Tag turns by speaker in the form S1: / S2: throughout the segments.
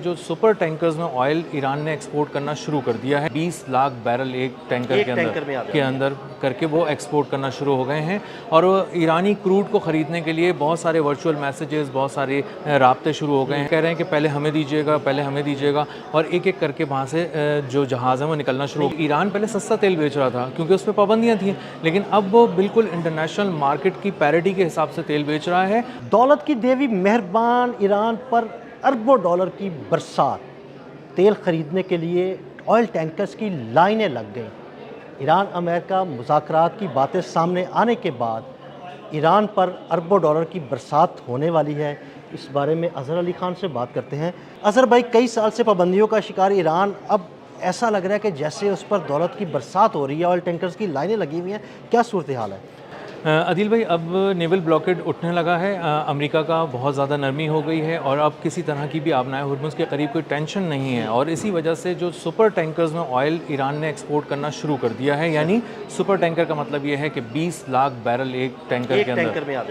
S1: जो super tankers में oil Iran ने एक्सपोर्ट करना शुरू कर दिया है। 20 लाख बैरल एक टैंकर के अंदर करके वो एक्सपोर्ट करना शुरू हो गए हैं। और ईरानी क्रूड को ख़रीदने के लिए बहुत सारे वर्चुअल मैसेजेस, बहुत सारे राब्ते शुरू हो गए हैं। कह रहे हैं कि पहले हमें दीजिएगा, पहले हमें दीजिएगा, और एक एक करके वहाँ से जो जहाज़ हैं वो निकलना शुरू हो। ईरान पहले सस्ता तेल बेच रहा था क्योंकि उस पर पाबंदियाँ थी, लेकिन अब वो बिल्कुल इंटरनेशनल मार्केट की पैरिटी के हिसाब से तेल बेच रहा है।
S2: दौलत की देवी मेहरबान ईरान पर अरबों डॉलर की बरसात। तेल ख़रीदने के लिए ऑयल टैंकर्स की लाइनें लग गईं। ईरान अमेरिका मुज़ाकरात की बातें सामने आने के बाद ईरान पर अरबों डॉलर की बरसात होने वाली है। इस बारे में अज़हर अली ख़ान से बात करते हैं। अज़हर भाई, कई साल से पाबंदियों का शिकार ईरान, अब ऐसा लग रहा है कि जैसे उस पर दौलत की बरसात हो रही है, ऑयल टैंकर्स की लाइनें लगी हुई हैं। क्या सूरत हाल है?
S1: अदिल भाई, अब नेवल ब्लॉकेड उठने लगा है। अमेरिका का बहुत ज़्यादा नरमी हो गई है और अब किसी तरह की भी आबनाए हुर्मुज़ के करीब कोई टेंशन नहीं है। और इसी वजह से जो सुपर टैंकर्स में ऑयल ईरान ने एक्सपोर्ट करना शुरू कर दिया है, यानी सुपर टैंकर का मतलब ये है कि 20 लाख बैरल एक टैंकर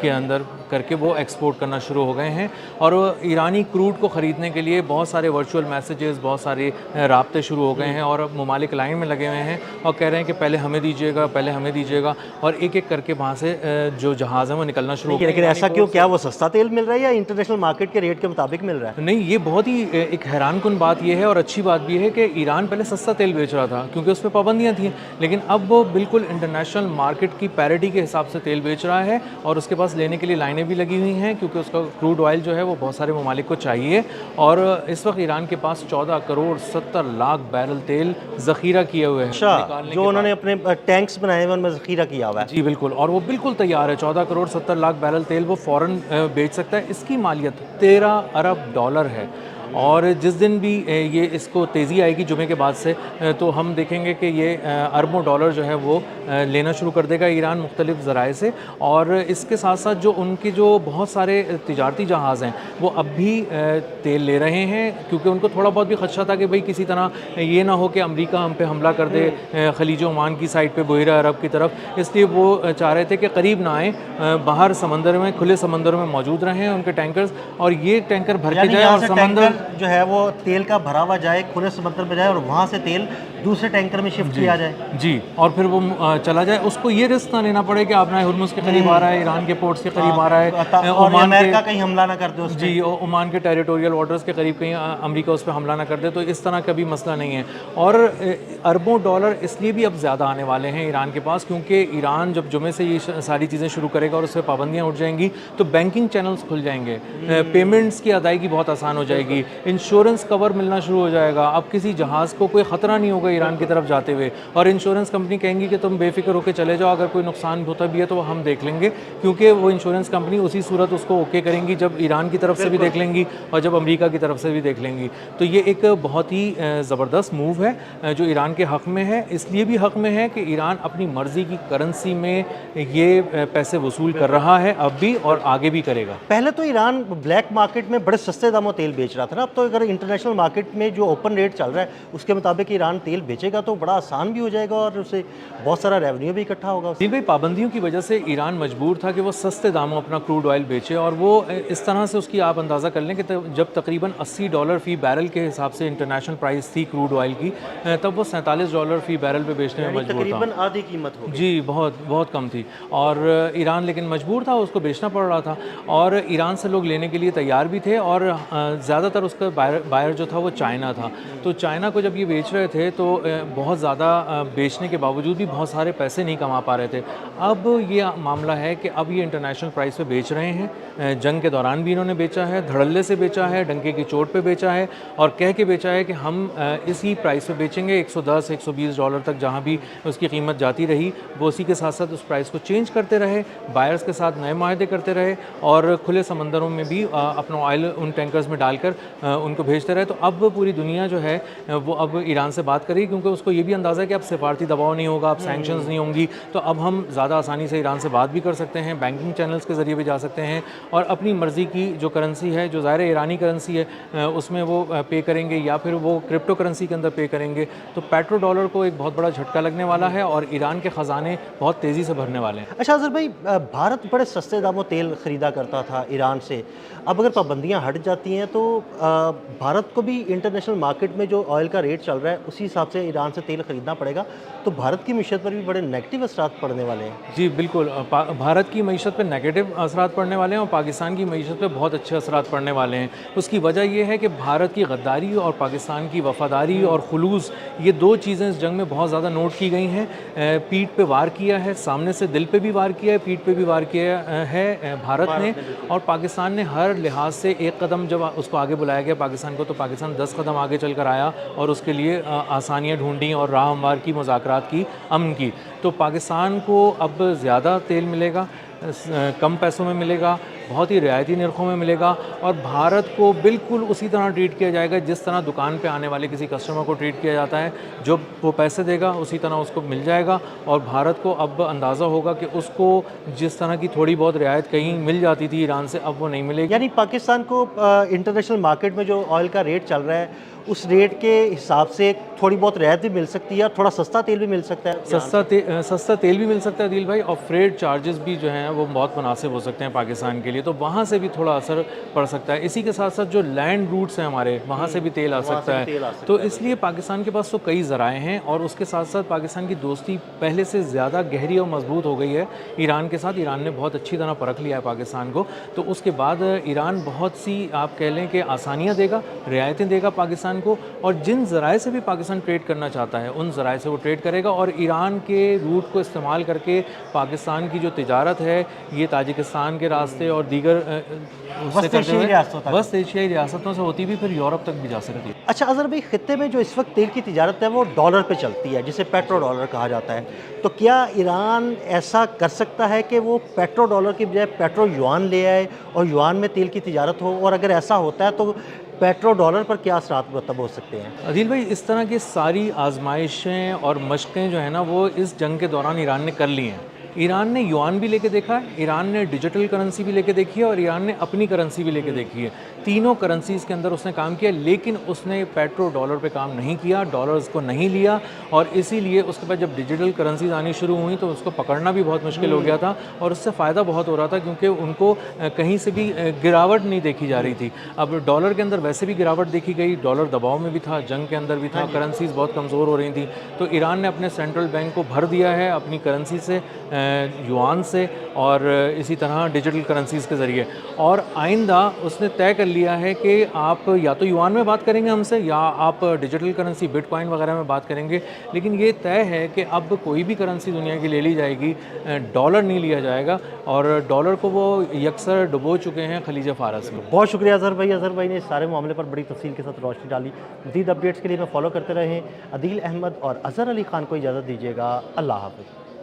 S1: के अंदर करके वो एक्सपोर्ट करना शुरू हो गए हैं। और ईरानी क्रूड को ख़रीदने के लिए बहुत सारे वर्चुअल मैसेजेस, बहुत सारे राब्ते शुरू हो गए हैं और अब ममालिक लाइन में लगे हुए हैं और कह रहे हैं कि पहले हमें दीजिएगा, पहले हमें दीजिएगा, और एक एक करके वहाँ से जो जहाज़ है वो निकलना शुरू हो गया।
S2: लेकिन ऐसा क्यों? क्या वो सस्ता तेल मिल रहा है या इंटरनेशनल मार्केट के रेट के मुताबिक मिल रहा है?
S1: नहीं, ये बहुत ही एक हैरानकुन बात ये है और अच्छी बात भी है कि ईरान पहले सस्ता तेल बेच रहा था क्योंकि उस पर पाबंदियाँ थी, लेकिन अब वो बिल्कुल इंटरनेशनल मार्केट की पैरिटी के हिसाब से तेल बेच रहा है और उसके पास लेने के लिए लाइनें भी लगी हुई हैं क्योंकि उसका क्रूड ऑयल जो है वो बहुत सारे ममालिक को चाहिए। और इस वक्त ईरान के पास 14 करोड़ 70 लाख बैरल तेल ज़ख़ीरा किए हुए हैं।
S2: अच्छा, जो उन्होंने अपने टैंक्स बनाए हुए उनमें ज़ख़ीरा किया हुआ है।
S1: जी बिल्कुल, और वो बिल्कुल तैयार है। 14 करोड़ 70 लाख बैरल तेल वो फ़ौरन बेच सकता है। इसकी मालियत 13 अरब डॉलर है। और जिस दिन भी ये इसको तेज़ी आएगी जुमे के बाद से, तो हम देखेंगे कि ये अरबों डॉलर जो है वो लेना शुरू कर देगा ईरान मुख्तलिफ ज़राए से। और इसके साथ साथ जो उनके जो बहुत सारे तिजारती जहाज़ हैं वो अब भी तेल ले रहे हैं क्योंकि उनको थोड़ा बहुत भी ख़दशा था कि भाई किसी तरह ये ना हो कि अमेरिका हम पे हमला कर दे खलीज ओमान की साइड पे, बहिरा अरब की तरफ। इसलिए वो चाह रहे थे कि करीब ना आए, बाहर समंदर में, खुले समंदर में मौजूद रहें उनके टैंकर्स, और ये टैंकर भर के जाए और समंदर
S2: जो है वो तेल का भरा हुआ जाए, खुले समंदर में जाए और वहाँ से तेल दूसरे टैंकर में शिफ्ट किया जाए।
S1: जी, और फिर वो चला जाए, उसको ये रिस्क ना लेना पड़े कि आबनाए हुर्मुज़ के करीब आ रहा है, ईरान के पोर्ट्स के करीब आ रहा है,
S2: और अमेरिका कहीं हमला ना कर दे उस पे।
S1: जी, ओमान के टेरिटोरियल वाटर्स के करीब कहीं अमेरिका उस पर हमला ना कर दे, तो इस तरह का भी मसला नहीं है। और अरबों डॉलर इसलिए भी अब ज़्यादा आने वाले हैं ईरान के पास क्योंकि ईरान जब जुमे से ये सारी चीज़ें शुरू करेगा और उस पर पाबंदियाँ उठ जाएंगी तो बैंकिंग चैनल्स खुल जाएंगे, पेमेंट्स की अदायगी बहुत आसान हो जाएगी, इंश्योरेंस कवर मिलना शुरू हो जाएगा। अब किसी जहाज़ को कोई ख़तरा नहीं होगा ईरान की तरफ जाते हुए, और इंश्योरेंस कंपनी कहेंगी कि तुम बेफिक्र होकर चले जाओ, अगर कोई नुकसान होता भी है तो हम देख लेंगे, क्योंकि वो इंश्योरेंस कंपनी उसी सूरत उसको ओके करेंगी जब ईरान की तरफ से भी देख लेंगी और जब अमेरिका की तरफ से भी देख लेंगी। तो ये एक बहुत ही ज़बरदस्त मूव है जो ईरान के हक़ में है। इसलिए भी हक़ में है कि ईरान अपनी मर्ज़ी की करेंसी में ये पैसे वसूल कर रहा है अब भी और आगे भी करेगा।
S2: पहले तो ईरान ब्लैक मार्केट में बड़े सस्ते दामों तेल बेच रहा था ना, अब तो अगर इंटरनेशनल मार्केट में जो ओपन रेट चल रहा है उसके मुताबिक ईरान तेल बेचेगा तो बड़ा आसान भी हो जाएगा और उससे बहुत सारा रेवेन्यू भी इकट्ठा होगा।
S1: जी भाई, पाबंदियों की वजह से ईरान मजबूर था कि वो सस्ते दामों अपना क्रूड ऑयल बेचे, और वो इस तरह से उसकी आप अंदाज़ा कर लें कि जब तकरीबन $80 फ़ी बैरल के हिसाब से इंटरनेशनल प्राइस थी क्रूड ऑयल की, तब वो $47 फ़ी बैरल पे बेचने में मजबूर था।
S2: तकरीबन आधी कीमत हो गई।
S1: जी, बहुत बहुत कम थी, और ईरान लेकिन मजबूर था, उसको बेचना पड़ रहा था। और ईरान से लोग लेने के लिए तैयार भी थे, और ज़्यादातर उसका बायर जो था वो चाइना था। तो चाइना को जब ये बेच रहे थे तो बहुत ज़्यादा बेचने के बावजूद भी बहुत सारे पैसे नहीं कमा पा रहे थे। अब ये मामला है कि अब ये इंटरनेशनल प्राइस पे बेच रहे हैं। जंग के दौरान भी इन्होंने बेचा है, धड़ल्ले से बेचा है, डंके की चोट पे बेचा है, और कह के बेचा है कि हम इसी प्राइस पे बेचेंगे, $110-120 तक जहाँ भी उसकी कीमत जाती रही वो उसी के साथ साथ उस प्राइस को चेंज करते रहे, बायर्स के साथ नए माहदे करते रहे, और खुले समंदरों में भी अपना ऑयल उन टैंकर्स में डालकर उनको भेजते रहे। तो अब पूरी दुनिया जो है वो अब ईरान से बात करेगी क्योंकि उसको ये भी अंदाज़ा है कि अब सिफारती दबाव नहीं होगा, अब सैंक्शंस नहीं होंगी, तो अब हम ज़्यादा आसानी से ईरान से बात भी कर सकते हैं, बैंकिंग चैनल्स के ज़रिए भी जा सकते हैं, और अपनी मर्ज़ी की जो करेंसी है, जो ज़ाहिर ईरानी करेंसी है, उसमें वो पे करेंगे या फिर वो क्रिप्टो करेंसी के अंदर पे करेंगे। तो पेट्रो डॉलर को एक बहुत बड़ा झटका लगने वाला है और ईरान के ख़जाने बहुत तेज़ी से भरने वाले हैं।
S2: अच्छा अज़हर भाई, भारत बड़े सस्ते दामों तेल ख़रीदा करता था ईरान से, अब अगर पाबंदियाँ हट जाती हैं तो भारत को भी इंटरनेशनल मार्केट में जो ऑयल का रेट चल रहा है उसी हिसाब से ईरान से तेल ख़रीदना पड़ेगा, तो भारत की मीशत पर भी बड़े नेगेटिव असरात पड़ने वाले हैं।
S1: जी बिल्कुल, भारत की मईशत पर नेगेटिव असरात पड़ने वाले हैं और पाकिस्तान की मईशत पर बहुत अच्छे असरात पड़ने वाले हैं। उसकी वजह ये है कि भारत की गद्दारी और पाकिस्तान की वफादारी और खुलूस, ये दो चीज़ें इस जंग में बहुत ज़्यादा नोट की गई हैं। पीठ पे वार किया है, सामने से दिल पे भी वार किया है, पीठ पे भी वार किया है भारत ने, और पाकिस्तान ने हर लिहाज से एक कदम जब उसको आगे बुलाया गया पाकिस्तान को, तो पाकिस्तान 10 कदम आगे चल कर आया और उसके लिए आसानियाँ ढूंढी और राह हमवार की, मुज़ाकरात की, अमन की। तो पाकिस्तान को अब ज़्यादा तेल मिलेगा, कम पैसों में मिलेगा, बहुत ही रियायती नरखों में मिलेगा, और भारत को बिल्कुल उसी तरह ट्रीट किया जाएगा जिस तरह दुकान पे आने वाले किसी कस्टमर को ट्रीट किया जाता है। जो वो पैसे देगा उसी तरह उसको मिल जाएगा, और भारत को अब अंदाज़ा होगा कि उसको जिस तरह की थोड़ी बहुत रियायत कहीं मिल जाती थी ईरान से, अब वो नहीं मिलेगी।
S2: यानी पाकिस्तान को इंटरनेशनल मार्केट में जो ऑयल का रेट चल रहा है उस रेट के हिसाब से थोड़ी बहुत रियायत भी मिल सकती है और थोड़ा सस्ता तेल भी मिल सकता है।
S1: सस्ता तेल भी मिल सकता है दिल भाई, और फ्रेट चार्जेस भी जो हैं वो बहुत मुनासिब हो सकते हैं पाकिस्तान के लिए, तो वहाँ से भी थोड़ा असर पड़ सकता है। इसी के साथ साथ जो लैंड रूट्स हैं हमारे, वहाँ से भी तेल आ सकता है। तो इसलिए पाकिस्तान के पास तो कई ज़राए हैं, और उसके साथ साथ पाकिस्तान की दोस्ती पहले से ज़्यादा गहरी और मजबूत हो गई है ईरान के साथ। ईरान ने बहुत अच्छी तरह परख लिया है पाकिस्तान को, तो उसके बाद ईरान बहुत सी आप कह लें कि आसानियाँ देगा, रियायतें देगा पाकिस्तान को, और जिन ज़राए से भी पाकिस्तान ट्रेड करना चाहता है उन ज़राए से वो ट्रेड करेगा। और ईरान के रूट को इस्तेमाल करके पाकिस्तान की जो तिजारत है ये ताजिकिस्तान के रास्ते और दीगर वस्त एशियाई रियासतों से होती भी फिर यूरोप तक भी जा सकती है।
S2: अच्छा अज़हर भाई, खित्ते में जो इस वक्त तेल की तिजारत है वो डॉलर पे चलती है, जिसे पेट्रो डॉलर कहा जाता है, तो क्या ईरान ऐसा कर सकता है कि वो पेट्रो डॉलर की बजाय पेट्रो युआन ले आए और युआन में तेल की तिजारत हो? और अगर ऐसा होता है तो पेट्रो डॉलर पर क्या असरात मुरतब हो सकते हैं?
S1: अदील भाई, इस तरह की सारी आजमाइशें और मशक़ें जो है ना वो इस जंग के दौरान ईरान ने कर ली हैं। ईरान ने युआन भी लेके देखा है, ईरान ने डिजिटल करेंसी भी लेके देखी है, और ईरान ने अपनी करेंसी भी लेके देखी है। तीनों करेंसीज़ के अंदर उसने काम किया, लेकिन उसने पेट्रो डॉलर पे काम नहीं किया, डॉलर्स को नहीं लिया, और इसीलिए उसके बाद जब डिजिटल करेंसीज आनी शुरू हुई तो उसको पकड़ना भी बहुत मुश्किल हो गया था, और उससे फ़ायदा बहुत हो रहा था क्योंकि उनको कहीं से भी गिरावट नहीं देखी जा रही थी। अब डॉलर के अंदर वैसे भी गिरावट देखी गई, डॉलर दबाव में भी था, जंग के अंदर भी था, करेंसीज बहुत कमज़ोर हो रही थी, तो ईरान ने अपने सेंट्रल बैंक को भर दिया है अपनी करेंसी से, युआन से, और इसी तरह डिजिटल करेंसीज़ के ज़रिए। और आइंदा उसने तय कर लिया है कि आप या तो युआन में बात करेंगे हमसे, या आप डिजिटल करेंसी बिटकॉइन वगैरह में बात करेंगे, लेकिन ये तय है कि अब कोई भी करेंसी दुनिया की ले ली जाएगी, डॉलर नहीं लिया जाएगा, और डॉलर को वो यकसर डुबो चुके हैं खलीज फ़ारस में।
S2: बहुत शुक्रिया अज़हर भाई। अज़हर भाई ने इस सारे मामले पर बड़ी तफसील के साथ रोशनी डाली। मज़ीद अपडेट्स के लिए मैं फॉलो करते रहें। अदील अहमद और अज़हर अली ख़ान को इजाज़त दीजिएगा। अल्लाह हाफ़िज़।